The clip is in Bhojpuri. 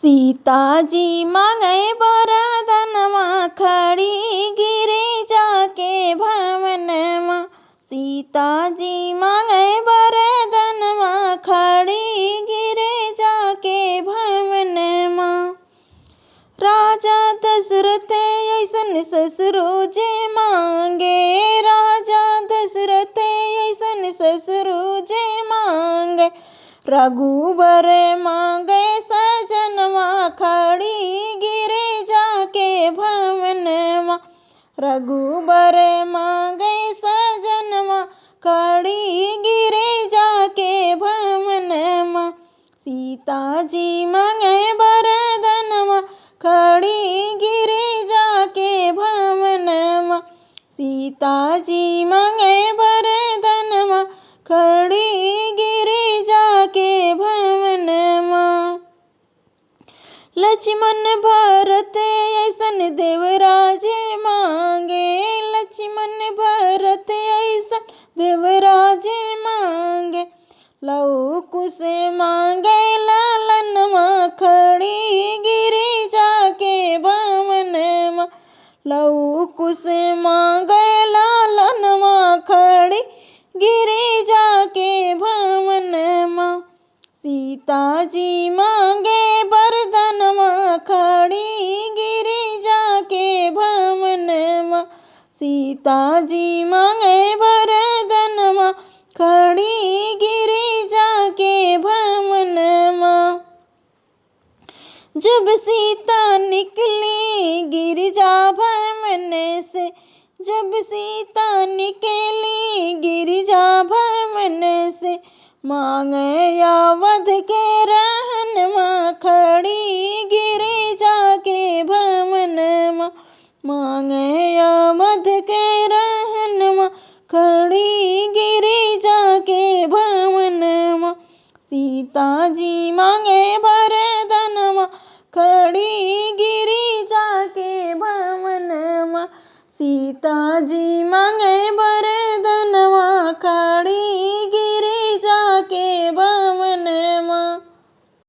सीता जी मांगे वरदनवा खड़ी गिरिजा के भवनमा। सीता जी मांगे वरदनवा खड़ी गिरिजा के भवनमा। राजा दशरथ ऐसन ससुरो जे मांगे। राजा दशरथ ऐसन ससुरो जे मांगे। रघुबर मांगे सजनवा खड़ी गिरिजा के भवनमा। रघुबर मांगे सजनवा खड़ी गिरिजा के भवनमा। सीता जी मांगे वरदनवा खड़ी गिरिजा के भवनमा। सीता जी मांगे वरदनवा खड़ी गिरिजा के भवनमा। लक्ष्मण भरत ऐसन देवराजे मांगे। लक्ष्मण भरत ऐसन देवराजे मांगे। लव कुश मांगे लालनवा खड़ी गिरिजा के भवनमा। लव कुश मांगे लालनवा खड़ी गिरिजा के भवनमा। सीता जी मांगे वरदनवा खड़ी गिरिजा के भवनमा। सीता जी मांगे वरदनवा खड़ी गिरिजा के भवनमा। जब सीता निकली गिरिजा भवन से। जब सीता निकली गिरिजा भवन से। मांगे अवध के रहनवा खड़ी गिरिजा के भवनमा। मांगे अवध के रहनवा खड़ी गिरिजा के भवनमा। सीता जी मांगे वरदनवा खड़ी गिरिजा के भवनमा। सीता जी